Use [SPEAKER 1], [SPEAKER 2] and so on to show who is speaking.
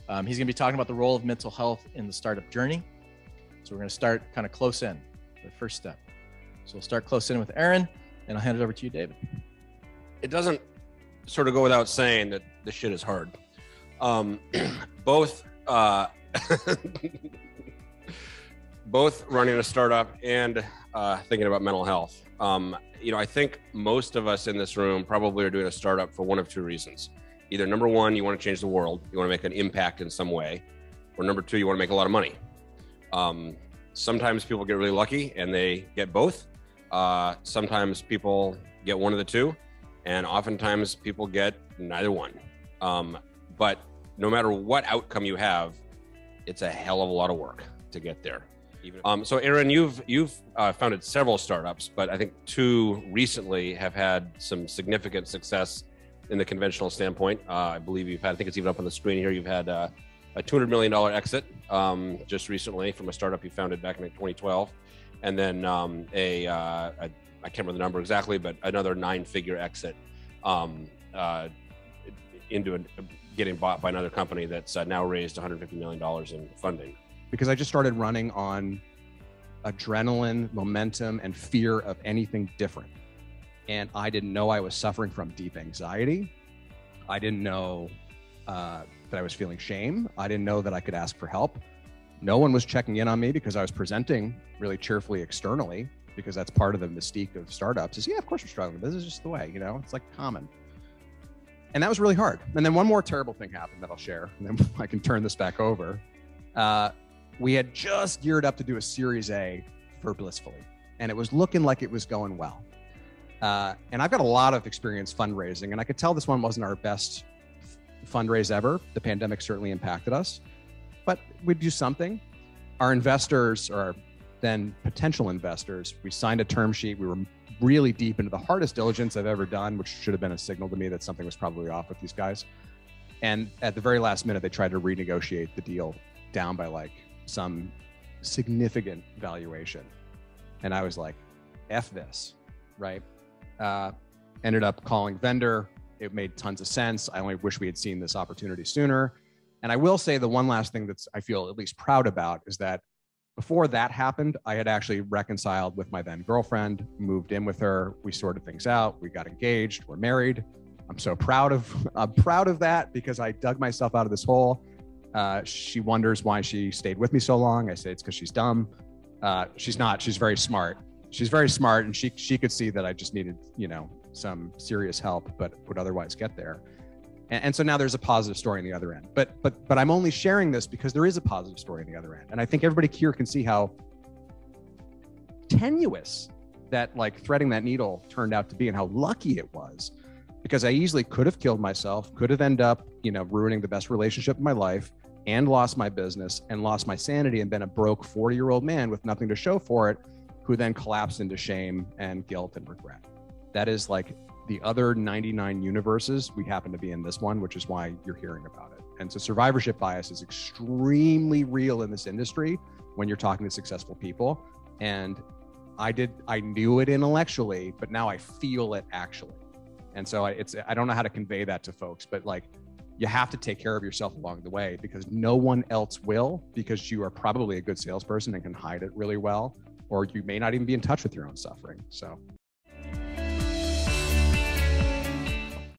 [SPEAKER 1] He's going to be talking about the role of mental health in the startup journey. So we're going to start kind of close in, the first step. So we'll start close in with Aaron, and I'll hand it over to you, David.
[SPEAKER 2] It doesn't sort of go without saying that this shit is hard. Both running a startup and thinking about mental health. I think most of us in this room probably are doing a startup for one of two reasons. Either number one, you want to change the world, you want to make an impact in some way, or number two, you want to make a lot of money. Sometimes people get really lucky and they get both. Sometimes people get one of the two, and oftentimes people get neither one. But no matter what outcome you have, it's a hell of a lot of work to get there. So Aaron, you've founded several startups, but I think two recently have had some significant success in the conventional standpoint. I believe you've had, I think it's even up on the screen here, you've had a $200 million exit just recently from a startup you founded back in 2012. And then I can't remember the number exactly, but another 9-figure exit into getting bought by another company that's now raised $150 million in funding.
[SPEAKER 3] Because I just started running on adrenaline, momentum, and fear of anything different. And I didn't know I was suffering from deep anxiety. I didn't know that I was feeling shame. I didn't know that I could ask for help. No one was checking in on me because I was presenting really cheerfully externally, because that's part of the mystique of startups is, yeah, of course you're struggling. This is just the way, it's like common. And that was really hard. And then one more terrible thing happened that I'll share, and then I can turn this back over. We had just geared up to do a Series A for Blissfully, and it was looking like it was going well. And I've got a lot of experience fundraising, and I could tell this one wasn't our best fundraise ever. The pandemic certainly impacted us, but we'd do something. Our investors, or our then potential investors, we signed a term sheet. We were really deep into the hardest diligence I've ever done, which should have been a signal to me that something was probably off with these guys. And at the very last minute, they tried to renegotiate the deal down by like some significant valuation. And I was like, F this, right? Ended up calling Vendr. It made tons of sense. I only wish we had seen this opportunity sooner. And I will say the one last thing that's I feel at least proud about is that before that happened, I had actually reconciled with my then girlfriend, moved in with her. We sorted things out. We got engaged. We're married. I'm so proud of that because I dug myself out of this hole. She wonders why she stayed with me so long. I say it's because she's dumb. She's not. She's very smart. She's very smart, and she could see that I just needed, some serious help, but would otherwise get there. And so now there's a positive story on the other end. But I'm only sharing this because there is a positive story on the other end, and I think everybody here can see how tenuous that like threading that needle turned out to be, and how lucky it was. Because I easily could have killed myself, could have ended up, ruining the best relationship in my life, and lost my business and lost my sanity and been a broke 40-year-old man with nothing to show for it, who then collapsed into shame and guilt and regret. That is like the other 99 universes. We happen to be in this one, which is why you're hearing about it. And so survivorship bias is extremely real in this industry when you're talking to successful people. And I knew it intellectually, but now I feel it actually. And so I don't know how to convey that to folks, but like, you have to take care of yourself along the way, because no one else will, because you are probably a good salesperson and can hide it really well, or you may not even be in touch with your own suffering. So